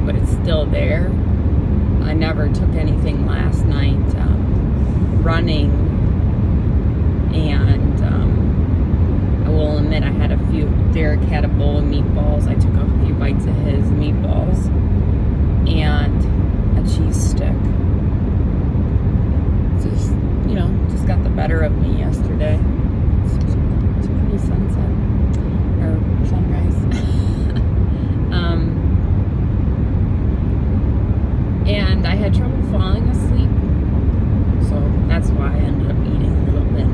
but it's still there. I never took anything last night running, and I will admit I had Derek had a bowl of meatballs. I took a few bites of his meatballs and a cheese stick. Just got the better of me yesterday. It's a pretty sunset, or sunrise. And I had trouble falling asleep, so that's why I ended up eating a little bit.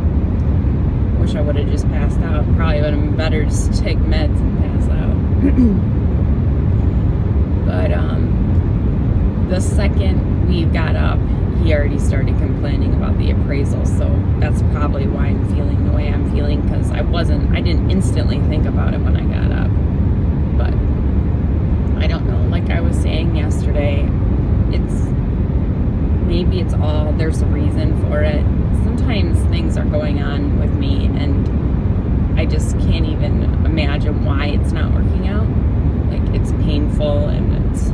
Wish I would have just passed out. Probably would have been better just to take meds and pass out. But the second we got up, he already started complaining about the appraisal, so that's probably why I'm feeling the way I'm feeling, because I didn't instantly think about it when I got up. But I don't know, like I was saying yesterday, there's a reason for it. Sometimes things are going on with me and I just can't even imagine why it's not working out. Like, it's painful and it's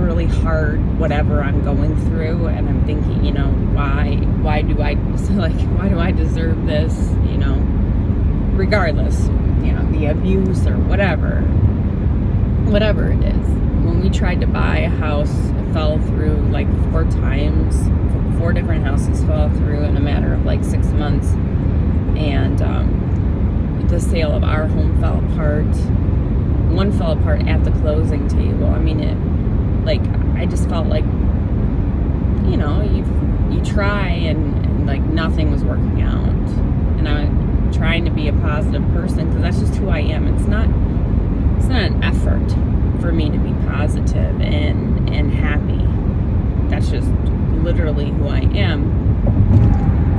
really hard, whatever I'm going through, and I'm thinking, why do I deserve this, regardless, the abuse or whatever it is. When we tried to buy a house, it fell through like 4 times. 4 different houses fell through in a matter of like 6 months, and the sale of our home fell apart. One fell apart at the closing table. I mean, I just felt like, you try and like nothing was working out. And I'm trying to be a positive person because that's just who I am. It's not an effort for me to be positive and happy. That's just literally who I am.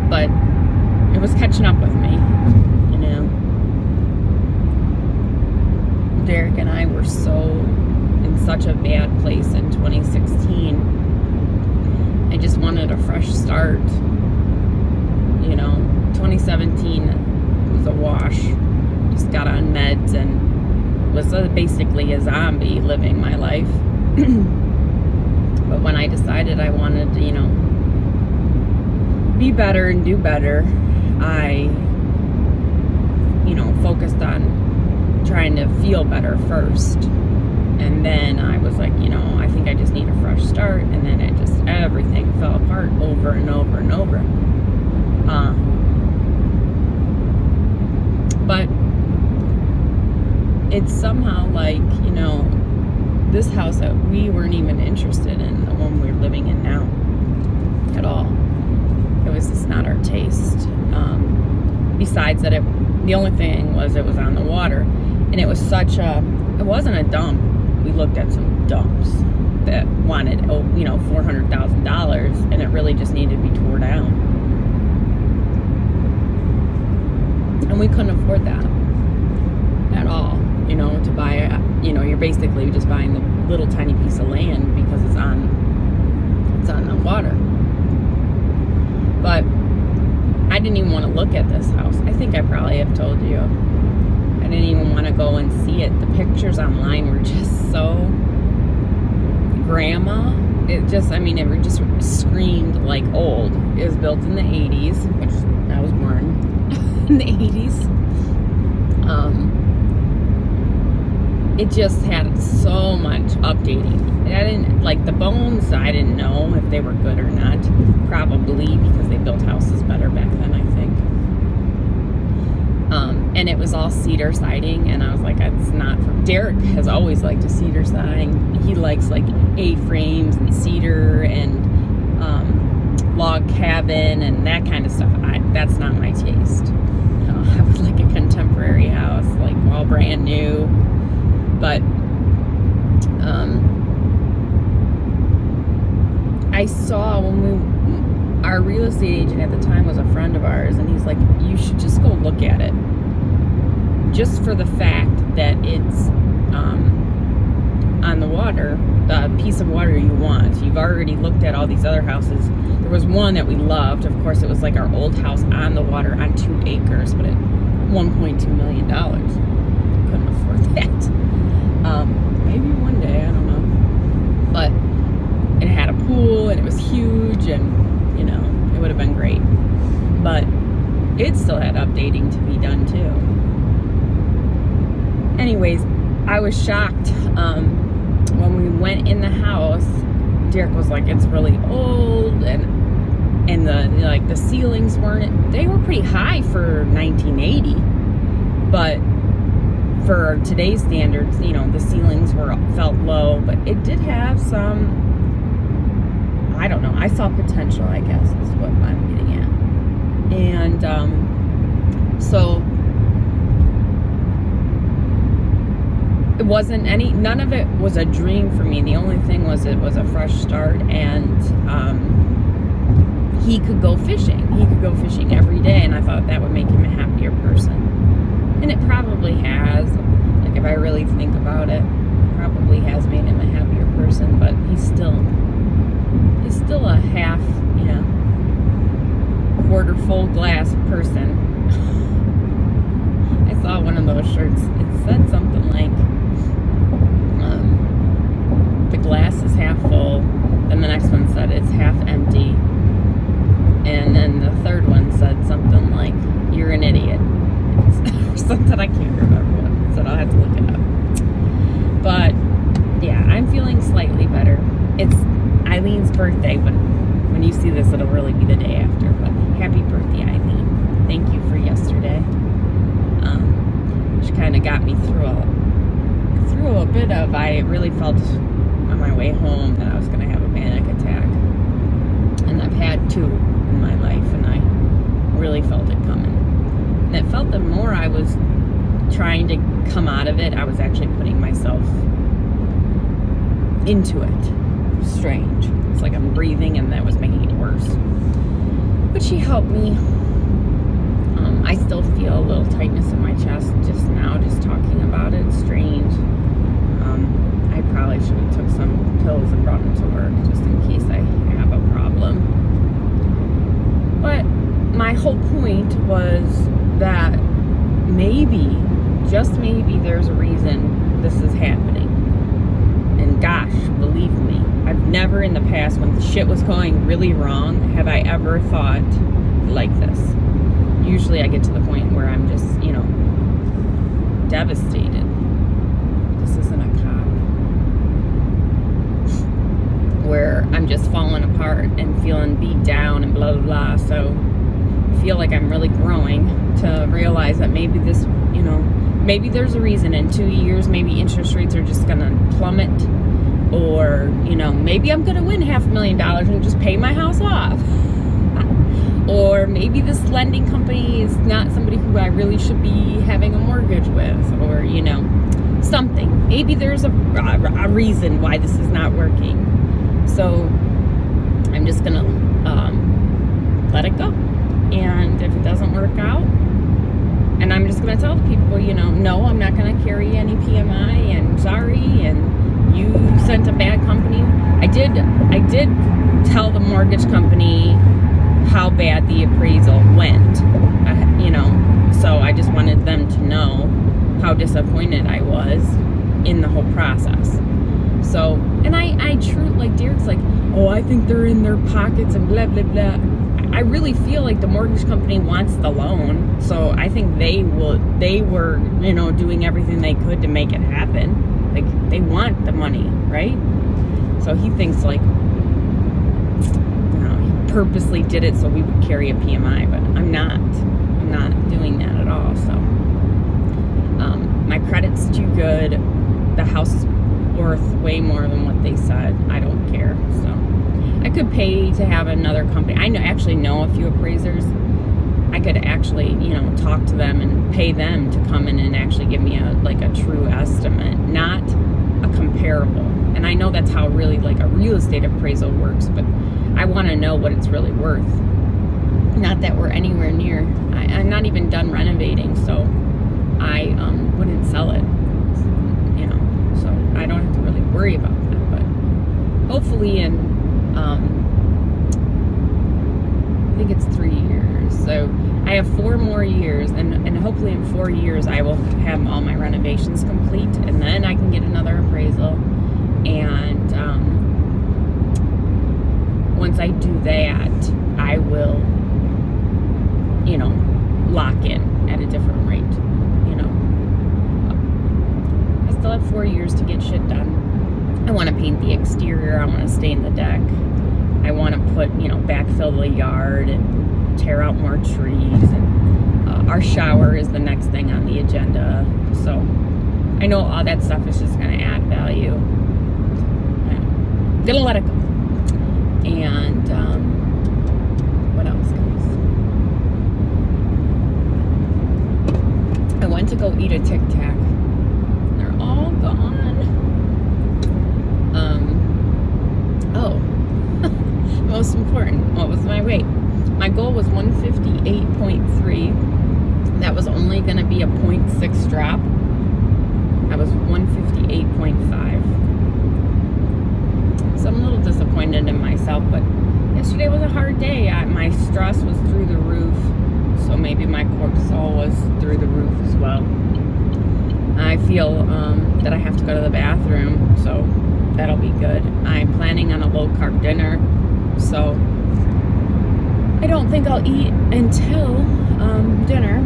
But it was catching up with me, Derek and I were in such a bad place in 2016. I just wanted a fresh start. 2017 was a wash. Just got on meds and was basically a zombie living my life. But when I decided I wanted to, be better and do better, I, focused on trying to feel better first. And then I was like, I think I just need a fresh start. And then everything fell apart over and over and over. But it's somehow like, this house that we weren't even interested in, the one we're living in now, at all. It was just not our taste. Besides that, the only thing was it was on the water. And it was it wasn't a dump. We looked at some dumps that wanted, $400,000, and it really just needed to be tore down. And we couldn't afford that at all, to buy you're basically just buying the little tiny piece of land because it's on the water. But I didn't even want to look at this house. I think I probably have told you. I didn't even want to go and see it. The pictures online were just so grandma. It just screamed like old. It was built in the 80s, which I was born in the 80s. It just had so much updating. I didn't like the bones. I didn't know if they were good or not. Probably because they built houses better back then, I think. And it was all cedar siding, and I was like, it's not for Derek. Has always liked a cedar siding. He likes like A-frames and cedar and log cabin and that kind of stuff. That's not my taste. I would like a contemporary house, like all brand new. But I saw our real estate agent at the time was a friend of ours, and he's like, you should just go look at it, just for the fact that it's on the water, the piece of water you want. You've already looked at all these other houses. There was one that we loved. Of course, it was like our old house on the water on 2 acres, but at $1.2 million. Couldn't afford that. Maybe one day, I don't know. But it had a pool and it was huge, and, you know, it would have been great. But it still had updating to be done too. Anyways, I was shocked when we went in the house. Derek was like, it's really old, and the ceilings they were pretty high for 1980, but for today's standards, you know, the ceilings felt low, but it did have some, I don't know, I saw potential, I guess is what I'm getting at. And so it wasn't none of it was a dream for me. The only thing was it was a fresh start, and he could go fishing. He could go fishing every day, and I thought that would make him a happier person. And it probably has. Like, if I really think about it, it probably has made him a happier person, but he's still a half, you know, quarter full glass person. I saw one of those shirts. It said something like, the glass is half full, and the next one said it's half empty, and then the third one said something like, you're an idiot. Something I can't remember what, so I'll have to look it up. But yeah, I'm feeling slightly better. It's Eileen's birthday, but when you see this, it'll really be the day after. But happy birthday, Eileen. Thank you for yesterday. She kind of got me through a bit of, I really felt on my way home that I was going to have a panic attack. And I've had 2 in my life, and I really felt it coming. And it felt the more I was trying to come out of it, I was actually putting myself into it. Strange. It's like I'm breathing, and that was making it worse. But she helped me. I still feel a little tightness in my chest just now, just talking about it. It's strange. I probably should have took some pills and brought them to work just in case I have a problem. But my whole point was that maybe, just maybe, there's a reason this is happening. And gosh, believe me, I've never in the past, when shit was going really wrong, have I ever thought like this. Usually I get to the point where I'm just, you know, devastated. This isn't a cop. Where I'm just falling apart and feeling beat down and blah, blah, blah. So I feel like I'm really growing to realize that maybe this, you know, maybe there's a reason. In 2 years, maybe interest rates are just going to plummet. Or, you know, maybe I'm going to win $500,000 and just pay my house off. Or maybe this lending company is not somebody who I really should be having a mortgage with. Or, you know, something. Maybe there's a reason why this is not working. So I'm just going to let it go. And if it doesn't work out, and I'm just going to tell the people, you know, no, I'm not going to carry any PMI, and sorry, and you sent a bad company. I did tell the mortgage company how bad the appraisal went, you know, so I just wanted them to know how disappointed I was in the whole process. So, and I truly, like, Derek's like, oh, I think they're in their pockets and blah, blah, blah. I really feel like the mortgage company wants the loan, so I think they were, you know, doing everything they could to make it happen. Like, they want the money, right? So he thinks, like, you know, he purposely did it so we would carry a PMI, but I'm not doing that at all. So my credit's too good. The house is worth way more than what they said. I don't care. So I could pay to have another company. I actually know a few appraisers. I could actually, you know, talk to them and pay them to come in and actually give me a true estimate, not a comparable. And I know that's how really like a real estate appraisal works, but I want to know what it's really worth. Not that we're anywhere near. I'm not even done renovating, so I wouldn't sell it, you know, so I don't have to really worry about that. But hopefully in I think it's 3 years, so I have 4 more years, and hopefully in 4 years I will have all my renovations complete, and then I can get another appraisal, and once I do that, I will, you know, lock in at a different rate, you know. I still have 4 years to get shit done. I want to paint the exterior. I want to stain the deck. I want to put, you know, backfill the yard and tear out more trees. And our shower is the next thing on the agenda. So I know all that stuff is just going to add value. I'm gonna let it go. And what else, guys? I went to go eat a Tic Tac. They're all gone. Oh, most important, what was my weight? My goal was 158.3. That was only going to be a 0.6 drop. I was 158.5. So I'm a little disappointed in myself, but yesterday was a hard day. My stress was through the roof, so maybe my cortisol was through the roof as well. I feel that I have to go to the bathroom, so that'll be good. I'm planning on a low-carb dinner, so I don't think I'll eat until dinner.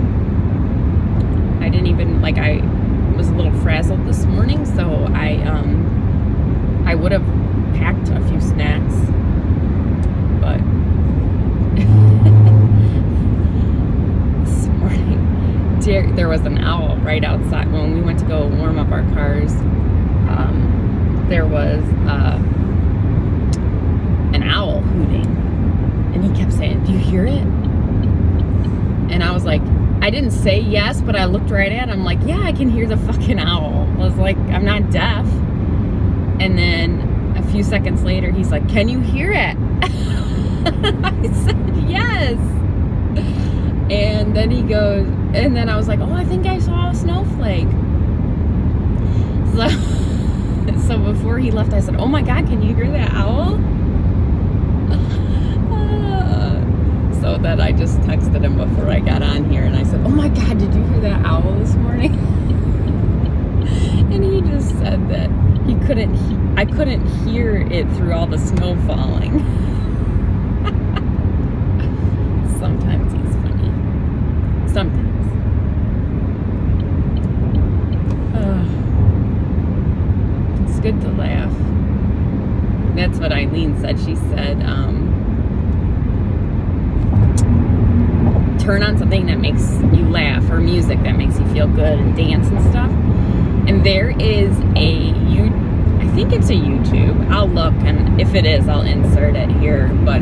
I didn't even, like, I was a little frazzled this morning, so I would have packed a few snacks, but this morning there was an owl right outside. When we went to go warm up our cars, there was an owl hooting, and he kept saying, "Do you hear it?" And I was like, I didn't say yes, but I looked right at him like, yeah, I can hear the fucking owl. I was like, I'm not deaf. And then a few seconds later, he's like, can you hear it? I said, yes. And then he goes, and then I was like, oh, I think I saw a snowflake. So before he left, I said, oh my God, can you hear that owl? So that I just texted him before I got on here, and I said, oh my God, did you hear that owl this morning? And he just said that I couldn't hear it through all the snow falling. Sometimes he's funny. Sometimes. It's good to laugh. That's what Eileen said. She said, turn on something that makes you laugh, or music that makes you feel good, and dance and stuff. And there is I think it's a YouTube. I'll look, and if it is, I'll insert it here. But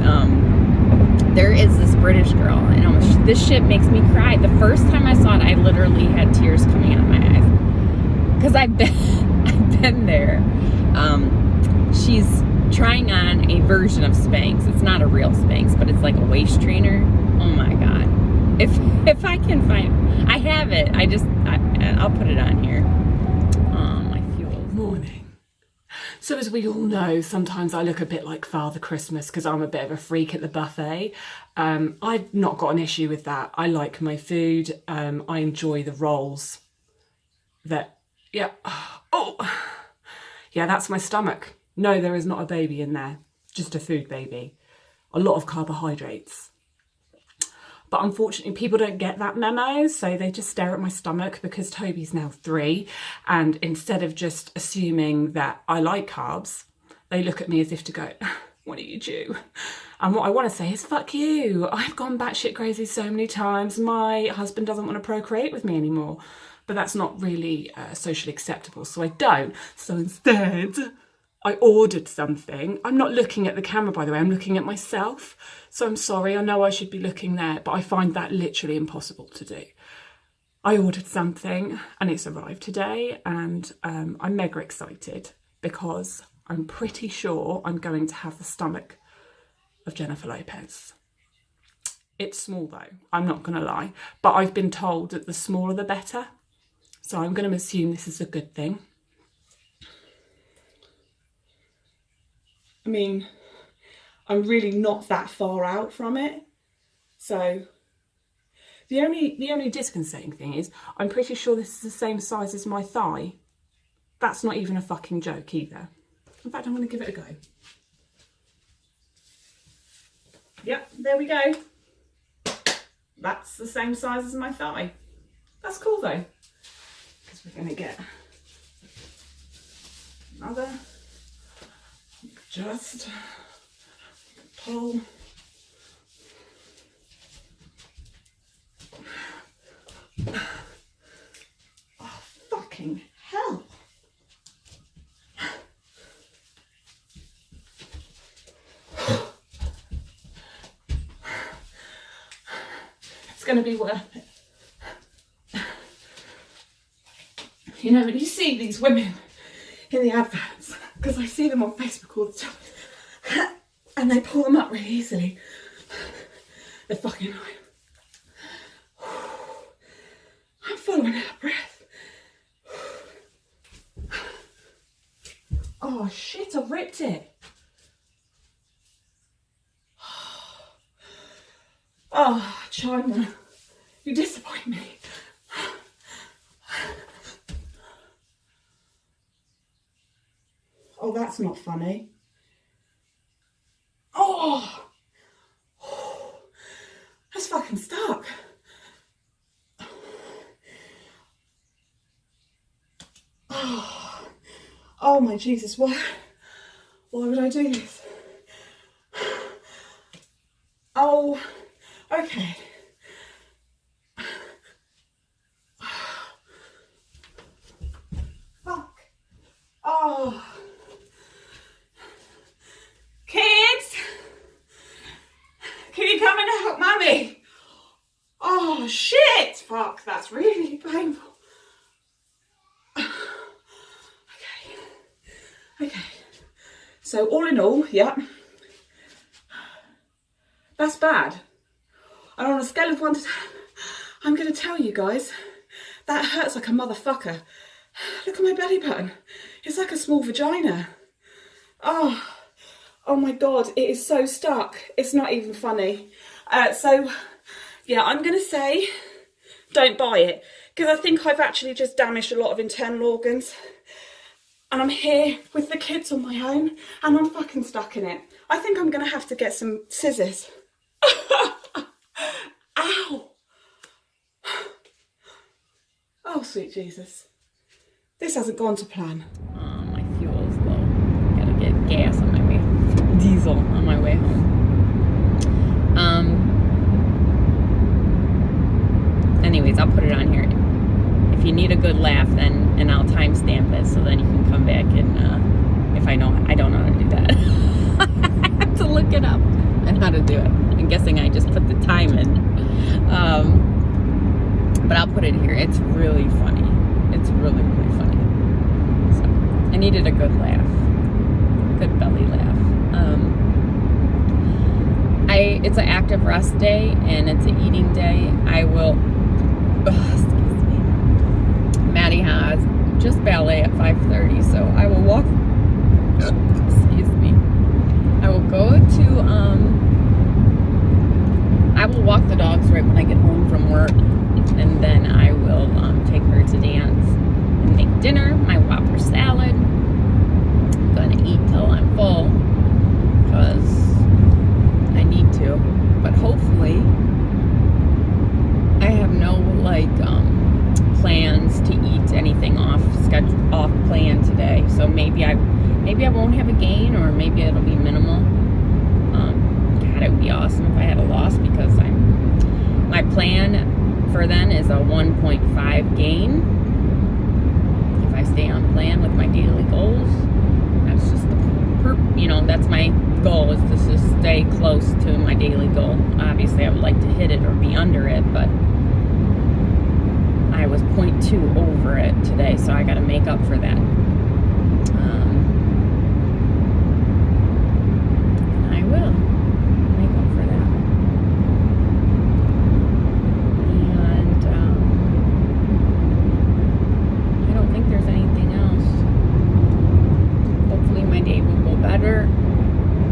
there is this British girl, and this shit makes me cry. The first time I saw it, I literally had tears coming out of my eyes, because I've been there. She's trying on a version of Spanx. It's not a real Spanx, but it's like a waist trainer. Oh my God. If I can find, I have it. I'll put it on here. My fuel. Morning. So as we all know, sometimes I look a bit like Father Christmas because I'm a bit of a freak at the buffet. I've not got an issue with that. I like my food. I enjoy the rolls. Yeah, that's my stomach. No, there is not a baby in there. Just a food baby. A lot of carbohydrates. But unfortunately, people don't get that memo, so they just stare at my stomach because Toby's now 3. And instead of just assuming that I like carbs, they look at me as if to go, what are you due? And what I want to say is, fuck you. I've gone batshit crazy so many times. My husband doesn't want to procreate with me anymore. But that's not really socially acceptable, so I don't. So instead, I ordered something. I'm not looking at the camera, by the way. I'm looking at myself. So I'm sorry. I know I should be looking there, but I find that literally impossible to do. I ordered something and it's arrived today, and I'm mega excited because I'm pretty sure I'm going to have the stomach of Jennifer Lopez. It's small though, I'm not going to lie, but I've been told that the smaller the better. So I'm going to assume this is a good thing. I mean, I'm really not that far out from it. So the only disconcerting thing is I'm pretty sure this is the same size as my thigh. That's not even a fucking joke either. In fact, I'm going to give it a go. Yep, there we go. That's the same size as my thigh. That's cool though, because we're going to get another, just pull. Oh, fucking hell. It's going to be worth it. You know, when you see these women in the adverts, because I see them on Facebook all the time, and they pull them up really easily, they're fucking annoying. I'm following out of breath. Oh shit, I've ripped it. Oh, China, you disappoint me. Oh, that's not funny. Oh, that's fucking stuck. Oh my Jesus, why would I do this? Oh, okay. Fuck. Oh. Kids, can you come and help Mummy? Oh shit, fuck, that's really painful. Okay, so all in all, yeah, that's bad. And on a scale of 1 to 10, I'm going to tell you guys, that hurts like a motherfucker. Look at my belly button. It's like a small vagina. Oh my God, it is so stuck. It's not even funny. So, yeah, I'm going to say don't buy it, because I think I've actually just damaged a lot of internal organs. And I'm here with the kids on my own, and I'm fucking stuck in it. I think I'm going to have to get some scissors. Ow! Oh, sweet Jesus. This hasn't gone to plan. My fuel's low. Gotta get gas on my way. Diesel on my way home. Anyways, I'll put it on here. If you need a good laugh, then, and I'll timestamp it, so then you can come back and, if I don't know how to do that. I have to look it up and how to do it. I'm guessing I just put the time in. But I'll put it here. It's really funny. It's really, really funny. So, I needed a good laugh. A good belly laugh. It's an active rest day, and it's an eating day. I will, excuse me. Maddie has just ballet at 5:30, so I will walk, excuse me. I will go to, I will walk the dogs right when I get home from work, and then I will take her to dance and make dinner, my whopper salad. I'm gonna eat till I'm full, because I need to, but hopefully I have no plans to eat anything off plan today. So maybe I won't have a gain, or maybe it'll be minimal. God, it would be awesome if I had a loss, because my plan for then is a 1.5 gain if I stay on plan with my daily goals. That's just that's my goal, is to just stay close to my daily goal. Obviously I would like to hit it or be under it, but I was 0.2 over it today, so I got to make up for that. And I will make up for that. And I don't think there's anything else. Hopefully my day will go better.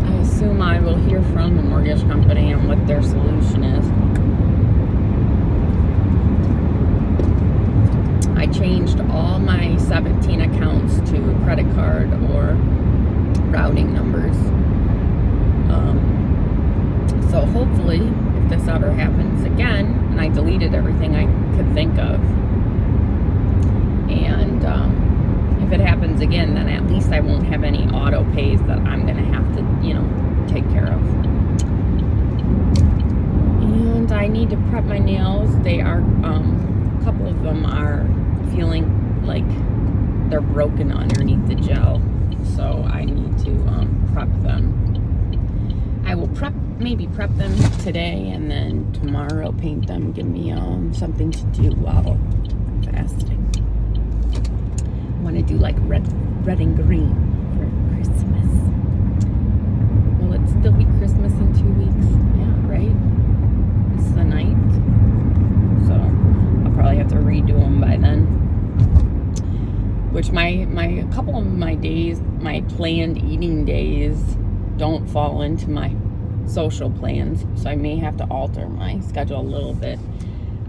I assume I will hear from the mortgage company and what their solution is. I changed all my 17 accounts to credit card or routing numbers. So hopefully, if this ever happens again, and I deleted everything I could think of, and if it happens again, then at least I won't have any auto pays that I'm going to have to, take care of. And I need to prep my nails. They are, a couple of them are feeling like they're broken underneath the gel. So I need to prep them. I will maybe prep them today, and then tomorrow paint them. Give me something to do while I'm fasting. I want to do like red and green for Christmas. Will it still be Christmas in 2 weeks? Yeah, right? It's the 9th. So I'll probably have to redo them by then. Which a couple of my days, my planned eating days, don't fall into my social plans. So I may have to alter my schedule a little bit.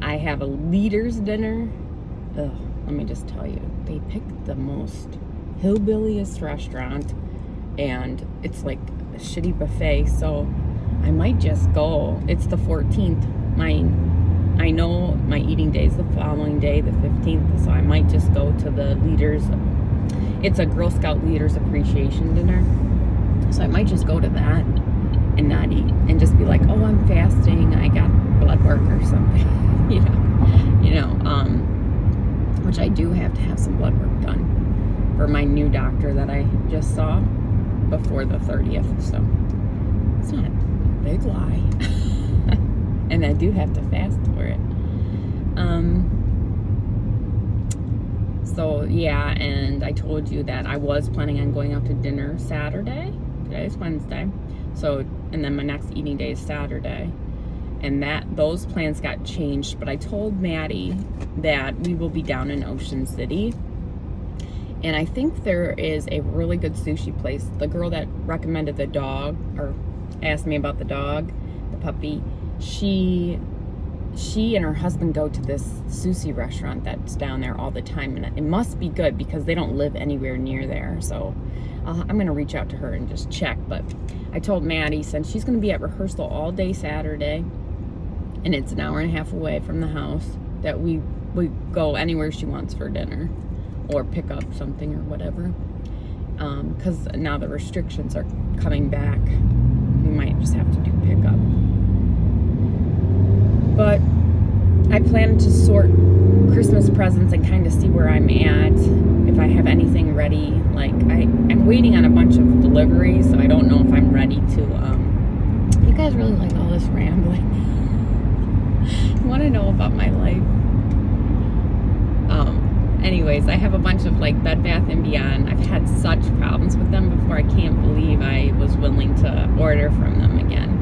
I have a leaders dinner. Ugh, let me just tell you, they picked the most hillbilliest restaurant, and it's like a shitty buffet. So I might just go. It's the 14th. I know my eating day is the following day, the 15th, so I might just go to the leaders. It's a Girl Scout Leaders Appreciation Dinner. So I might just go to that and not eat and just be like, oh, I'm fasting. I got blood work or something, which I do have to have some blood work done for my new doctor that I just saw before the 30th. So it's not a big lie. And I do have to fast for it. So yeah, and I told you that I was planning on going out to dinner Saturday. Today's Wednesday. So, and then my next eating day is Saturday. And those plans got changed, but I told Maddie that we will be down in Ocean City. And I think there is a really good sushi place. The girl that recommended the dog, or asked me about the dog, the puppy, she and her husband go to this sushi restaurant that's down there all the time, and it must be good because they don't live anywhere near there. So I'm going to reach out to her and just check. But I told Maddie, since she's going to be at rehearsal all day Saturday, and it's an hour and a half away from the house, that we go anywhere she wants for dinner or pick up something or whatever. Because now the restrictions are coming back. We might just have to do pickup. But I plan to sort Christmas presents and kind of see where I'm at, if I have anything ready. Like, I'm waiting on a bunch of deliveries, so I don't know if I'm ready to, you guys really like all this rambling. You want to know about my life? Anyways, I have a bunch of like Bed Bath & Beyond. I've had such problems with them before. I can't believe I was willing to order from them again.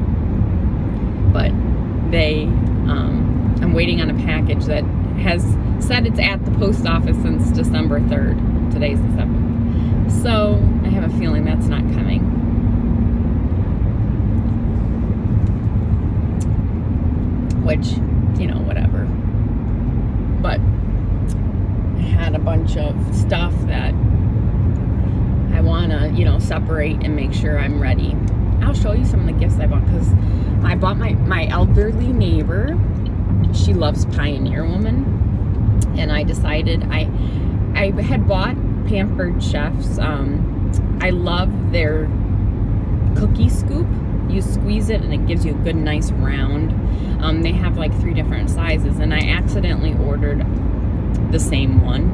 But I'm waiting on a package that has said it's at the post office since December 3rd. Today's the 7th. So I have a feeling that's not coming. Which, whatever. But I had a bunch of stuff that I want to, separate and make sure I'm ready. I'll show you some of the gifts I bought, because I bought my elderly neighbor. She loves Pioneer Woman, and I decided I had bought Pampered Chefs. I love their cookie scoop. You squeeze it and it gives you a good nice round. They have like 3 different sizes, and I accidentally ordered the same one.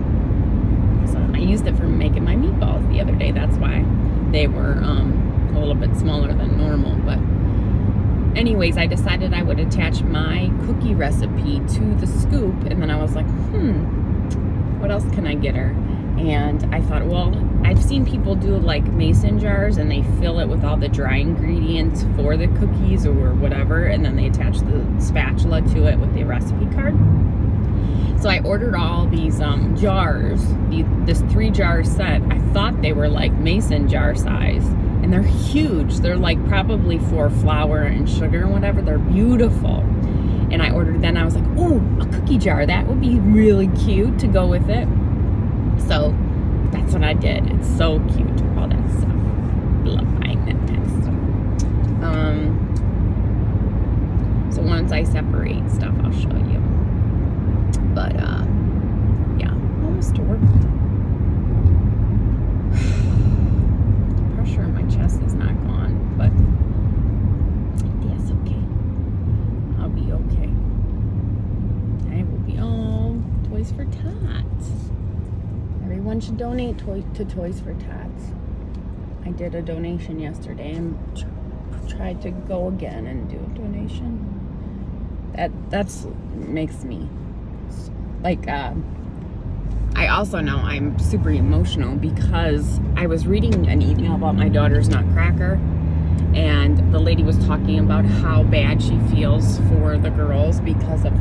So I used it for making my meatballs the other day. That's why they were a little bit smaller than normal. But anyways, I decided I would attach my cookie recipe to the scoop, and then I was like, what else can I get her? And I thought, well, I've seen people do like mason jars, and they fill it with all the dry ingredients for the cookies or whatever, and then they attach the spatula to it with the recipe card. So I ordered all these jars, this 3-jar set. I thought they were like mason jar size, and they're huge. They're like probably for flour and sugar and whatever. They're beautiful. And I ordered, then I was like, oh, a cookie jar. That would be really cute to go with it. So that's what I did. It's so cute, all that stuff. I love buying that kind of stuff. once I separate stuff, I'll show you. But yeah, almost to work. The pressure in my chest is not gone, but that's okay. I'll be okay. I will be Toys for Tots. Everyone should donate to Toys for Tots. I did a donation yesterday and tried to go again and do a donation. That's makes me like. I also know I'm super emotional because I was reading an email about my daughter's Nutcracker, and the lady was talking about how bad she feels for the girls because of,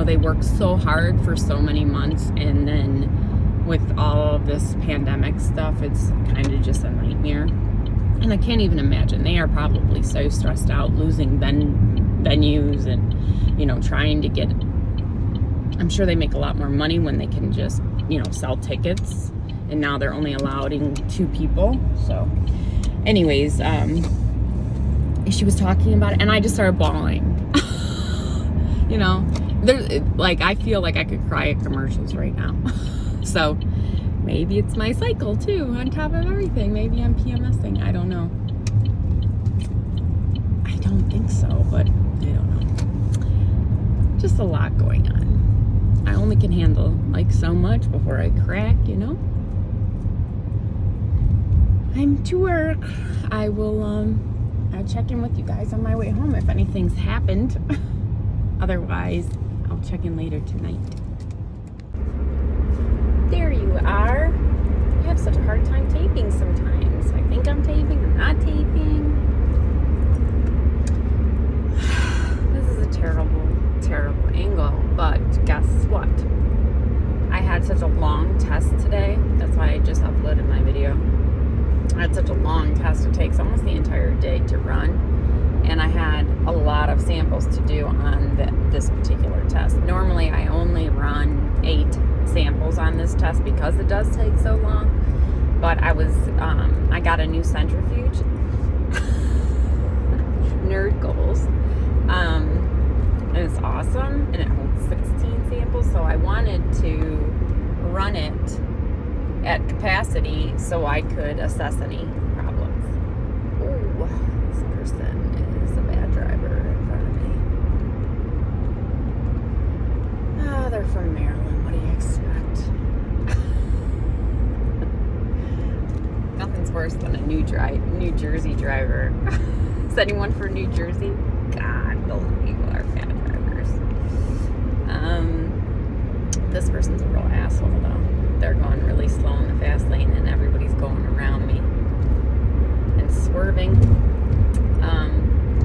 they work so hard for so many months, and then with all of this pandemic stuff, it's kind of just a nightmare. And I can't even imagine. They are probably so stressed out, losing venues and, trying to get... I'm sure they make a lot more money when they can just, sell tickets. And now they're only allowing 2 people. So, anyways, she was talking about it, and I just started bawling. I feel like I could cry at commercials right now. So maybe it's my cycle too, on top of everything. Maybe I'm PMSing. I don't know. I don't think so, but I don't know. Just a lot going on. I only can handle so much before I crack, I'm to work. I will I'll check in with you guys on my way home if anything's happened. Otherwise, I'll check in later tonight. There you are. I have such a hard time taping sometimes. I think I'm taping, I'm not taping. This is a terrible, terrible angle, but guess what? I had such a long test today. That's why I just uploaded my video. I had such a long test to take, almost the entire day to run. And I had a lot of samples to do on this particular test. Normally, I only run 8 samples on this test because it does take so long. But I got a new centrifuge. Nerd goals. It's awesome, and it holds 16 samples. So I wanted to run it at capacity so I could assess any problems. Ooh, this person is a bad driver in front of me. Oh, they're from Maryland. What do you expect? Nothing's worse than a New Jersey driver. Is anyone from New Jersey? God, those people are bad drivers. This person's a real asshole, though. They're going really slow in the fast lane, and everybody's going around me and swerving.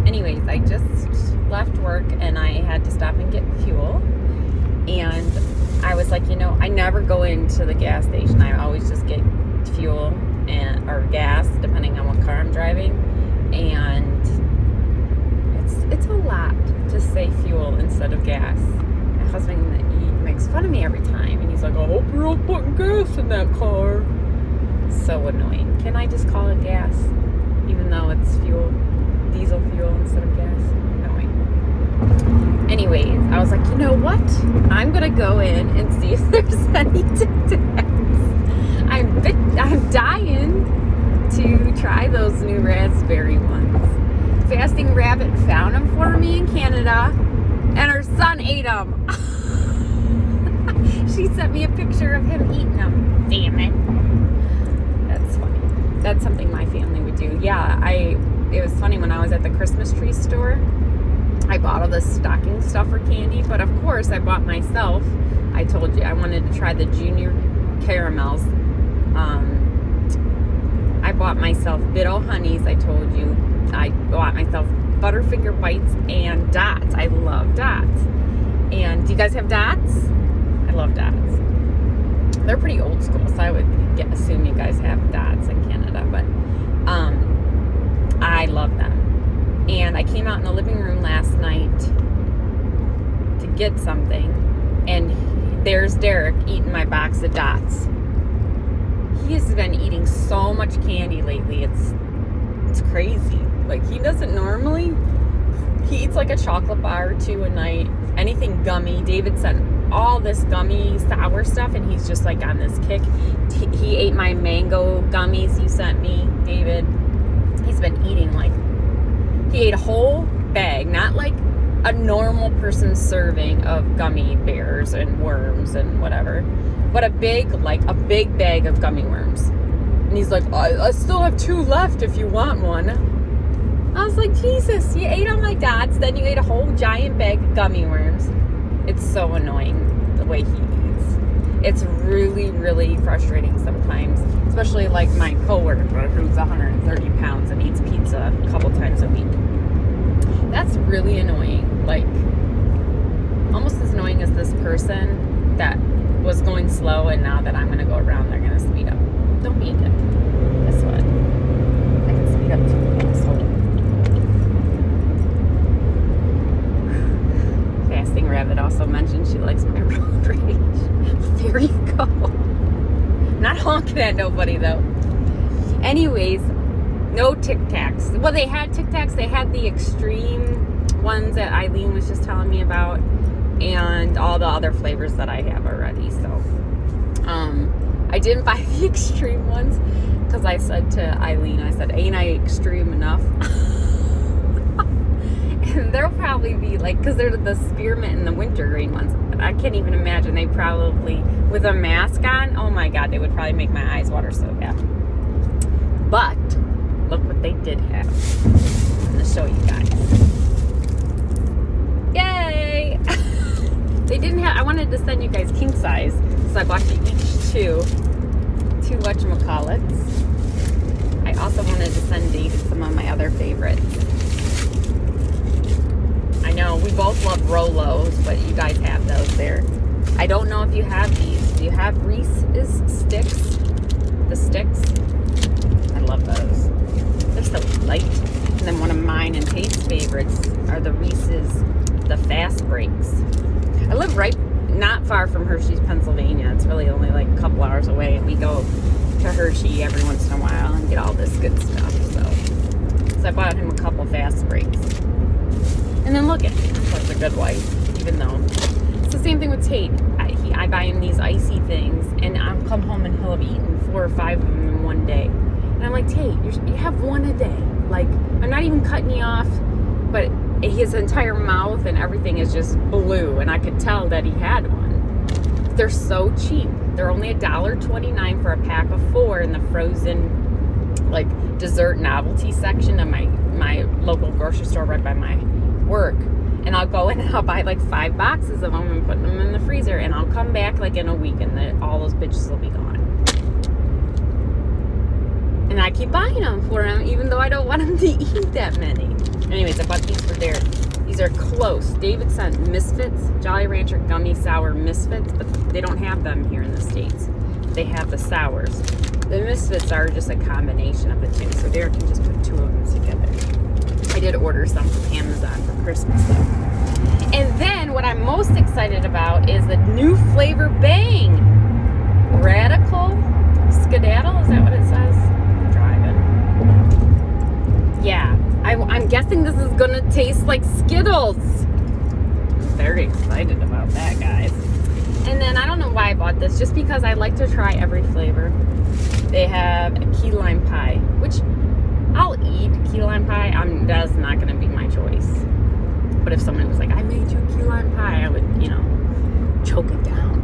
Anyways, I just left work, and I had to stop and get fuel. And I was like, I never go into the gas station. I always just get fuel or gas, depending on what car I'm driving. And it's a lot to say fuel instead of gas. My husband, he makes fun of me every time, and he's like, I hope you're not putting gas in that car. So annoying. Can I just call it gas, even though it's fuel, diesel fuel instead of gas? Annoying. Anyways, I was like, you know what? I'm gonna go in and see if there's any Tic-Tacs. I'm dying to try those new raspberry ones. Fasting Rabbit found them for me in Canada, and her son ate them. She sent me a picture of him eating them. Damn it. That's funny. That's something my family would do. Yeah, it was funny when I was at the Christmas tree store. I bought all this stocking stuffer candy, but of course I bought myself. I told you I wanted to try the junior caramels. I bought myself Bit-O Honeys, I told you. I bought myself Butterfinger Bites and Dots. I love Dots. And do you guys have Dots? I love Dots. They're pretty old school, so I would assume you guys have Dots in Canada, but I love them. And I came out in the living room last night to get something, and there's Derek eating my box of Dots. He has been eating so much candy lately. It's crazy. Like, he doesn't normally. he eats like a chocolate bar or two a night, anything gummy. David sent all this gummy sour stuff, and he's just like on this kick. He ate my mango gummies you sent me, David. He's been eating like, he ate a whole bag, not like a normal person's serving of gummy bears and worms and whatever, but a big bag of gummy worms. And he's like, I still have 2 left if you want one. I was like, Jesus, you ate all my dots, then you ate a whole giant bag of gummy worms. It's so annoying the way he eats. It's really, really frustrating sometimes, especially like my coworker who's 130 pounds and eats pizza a couple times a week. That's really annoying. Like, almost as annoying as this person that was going slow, and now that I'm going to go around, they're going to speed up. Don't be a dick. Guess what? I can speed up too. Fasting Rabbit also mentioned she likes my road rage. There you go. Not honking at nobody though. Anyways, no Tic Tacs. Well, they had Tic Tacs. They had the extreme ones that Eileen was just telling me about, and all the other flavors that I have already. So, I didn't buy the extreme ones because I said to Eileen, I said, ain't I extreme enough? And they'll probably be like, because they're the spearmint and the wintergreen ones. I can't even imagine. They probably, with a mask on, oh my God, they would probably make my eyes water so bad. But look what they did have. I'm going to show you guys. Yay! They didn't have, I wanted to send you guys king size, so I bought you each two whatchamacallits. I also wanted to send David some of my other favorites. I know we both love Rolos, but you guys have those there. I don't know if you have these. Do you have Reese's sticks? The sticks? I love those. They're so light. And then one of mine and Tate's favorites are the Reese's, the Fast Breaks. I live not far from Hershey's, Pennsylvania. It's really only like a couple hours away, and we go to Hershey every once in a while and get all this good stuff. So I bought him a couple Fast Breaks. And then look at me, I'm such a good wife, even though it's the same thing with Tate. I buy him these icy things, and I'll come home and he'll have eaten 4 or 5 of them in one day. And I'm like, Tate, you have one a day. Like, I'm not even cutting you off, but his entire mouth and everything is just blue, and I could tell that he had one. They're so cheap. They're only $1.29 for a pack of 4 in the frozen, like, dessert novelty section of my local grocery store right by my work. And I'll go in and I'll buy like 5 boxes of them and put them in the freezer, and I'll come back like in a week, and all those bitches will be gone. And I keep buying them for him, even though I don't want him to eat that many. Anyways, I bought these for there. These are close. David sent Misfits, Jolly Rancher Gummy Sour Misfits, but they don't have them here in the States. They have the sours. The Misfits are just a combination of the two, so Derek can just put 2 of them together. I did order some from Amazon for Christmas though. And then what I'm most excited about is the new flavor Bang. Radical Skedaddle, is that what it says? I'm driving. Yeah, I'm guessing this is gonna taste like Skittles. I'm very excited about that, guys. And then I don't know why I bought this, just because I like to try every flavor. They have a key lime pie, which I'll eat key lime pie. That's not going to be my choice. But if someone was like, I made you key lime pie, I would, choke it down.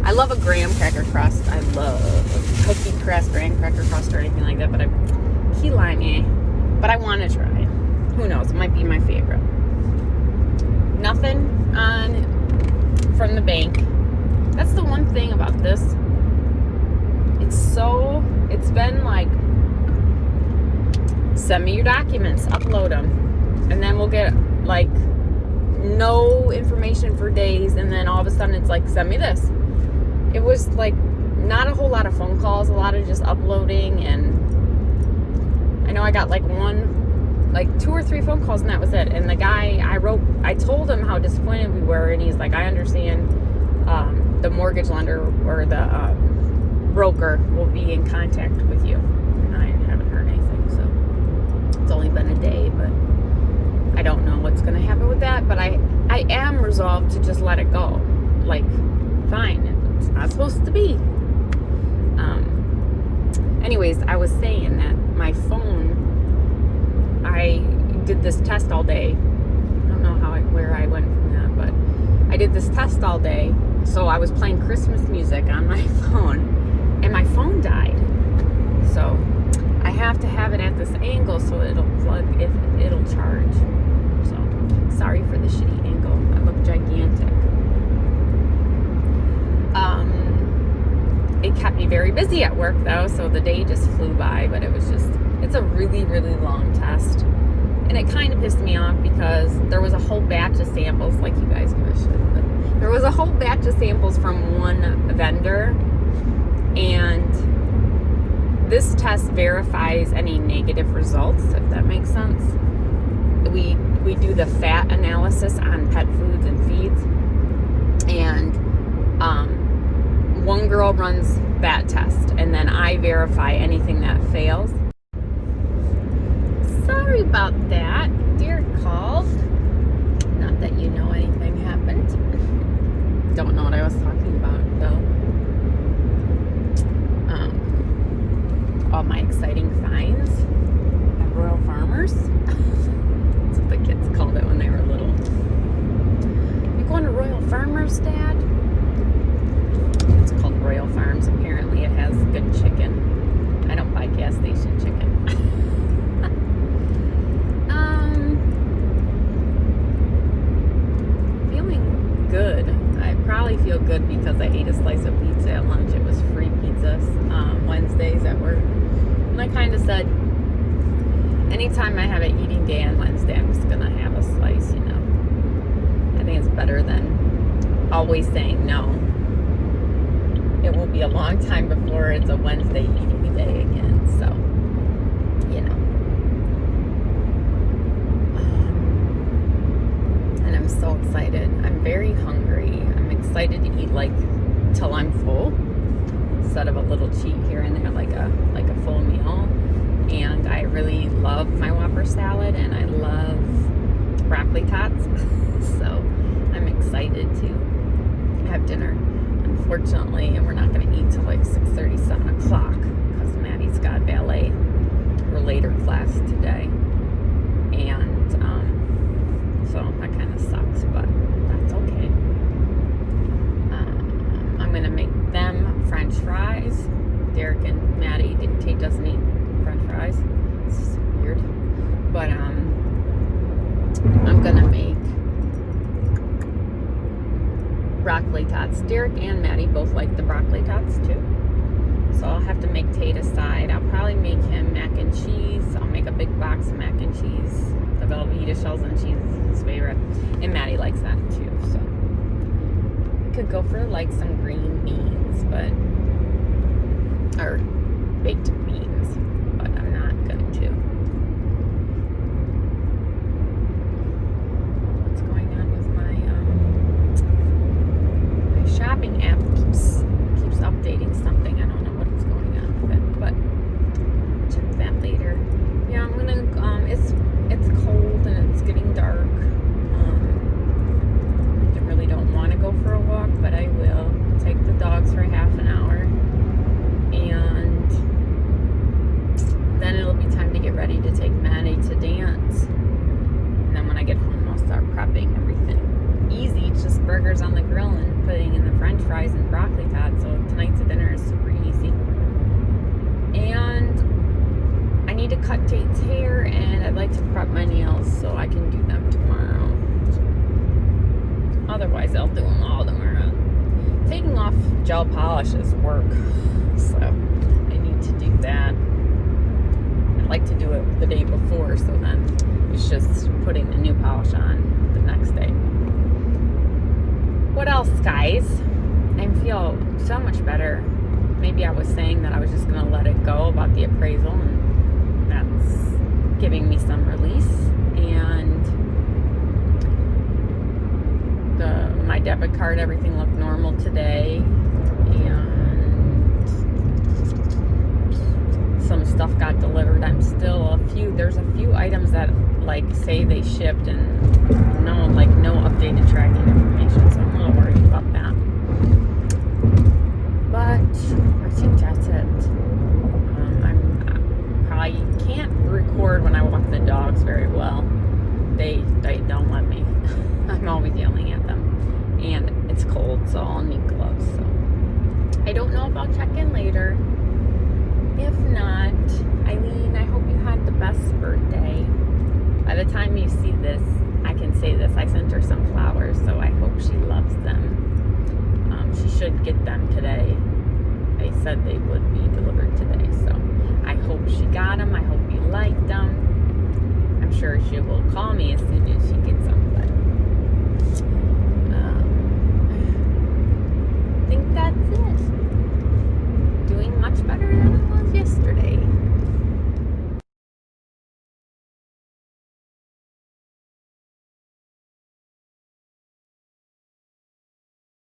I love a graham cracker crust. I love a cookie crust, graham cracker crust, or anything like that. But key lime, But I want to try it. Who knows? It might be my favorite. Nothing from the bank. That's the one thing about this. It's been like, send me your documents, upload them, and then we'll get like no information for days, and then all of a sudden it's like, send me this. It was like not a whole lot of phone calls, a lot of just uploading, and I know I got like 2 or 3 phone calls, and that was it. And the guy I told him how disappointed we were, and he's like, I understand. The mortgage lender or the broker will be in contact with you. And I haven't heard anything, so it's only been a day, but I don't know what's I am resolved to just let it go. Like, fine, if it's not supposed to be. Anyways, I was saying that my phone, I did this test all day. I don't know where I went from that, but I did this test all day. So I was playing Christmas music on my phone, and my phone died. So I have to have it at this angle so it'll plug, if it'll charge. So sorry for the shitty angle. I look gigantic. It kept me very busy at work though, so the day just flew by, but it's a really, really long test. And it kind of pissed me off because there was a whole batch of samples, like you guys give a shit, but there was a whole batch of samples from one vendor, and this test verifies any negative results, if that makes sense. We do the fat analysis on pet foods and feeds, and one girl runs that test, and then I verify anything that fails. Sorry about that. Dear called. Not that you know anything happened. Don't know what I was talking about though. All my exciting finds at Royal Farmers. That's what the kids called it when they were little. You going to Royal Farmers, Dad? It's called Royal Farms. Apparently it has good chicken. I don't buy gas station chicken. Feeling good. I probably feel good because I ate a slice of pizza at lunch. It was free pizza Wednesdays at work. And I kind of said, anytime I have an eating day on Wednesday, I'm just going to have a slice, you know. I think it's better than always saying no. It will be a long time before it's a Wednesday eating day again, so, you know. And I'm so excited. I'm very hungry. I'm excited to eat like till I'm full, instead of a little cheat here and there, like a full meal. And I really love my Whopper salad, and I love broccoli tots. So I'm excited to have dinner. Unfortunately, and we're not going to eat till like 6:30, 7 o'clock because Maddie's got ballet, her later class today. And so that kind of sucks, but that's okay. I'm going to make them French fries. Derek and Maddie, Tate doesn't eat French fries. It's weird. But I'm going to make broccoli tots. Derek and Maddie both like the broccoli tots too. So I'll have to make Tate a side. I'll probably make him mac and cheese. I'll make a big box of mac and cheese. The Velveeta shells and cheese is his favorite. And Maddie likes that too. So I could go for like some green beans, but or baked beans, but I'm not going to. What's going on with my shopping app keeps updating something. I don't know what's going on with it, but check that later. Yeah, I'm gonna it's cold and it's getting dark. I really don't want to go for a walk, but I will take the dogs for half an hour, and then it'll be time to get ready to take Maddie to dance. And then when I get home, I'll start prepping everything. Easy, it's just burgers on the grill and putting in the French fries and broccoli tots. So tonight's dinner is super easy. And I need to cut Tate's hair, and I'd like to prep my nails so I can do them tomorrow. Otherwise, I'll do them all tomorrow. Taking off gel polish is work, so I need to do that. I like to do it the day before, so then it's just putting the new polish on the next day. What else, guys? I feel so much better. Maybe I was saying that I was just going to let it go about the appraisal, and that's giving me some release. And my debit card, everything looked normal today. And some stuff got delivered. There's a few items that like say they shipped and no updated tracking information, so I'm a little worried about that. But I think that's it. I probably can't record when I walk the dogs very well. They don't let me. I'm always yelling at them, and it's cold, so I'll need gloves. So I don't know if I'll check in later. If not, Eileen, I hope you had the best birthday. By the time you see this, I can say this. I sent her some flowers, so I hope she loves them. She should get them today. They said they would be delivered today, so I hope she got them. I hope you liked them. I'm sure she will call me as soon as she gets them.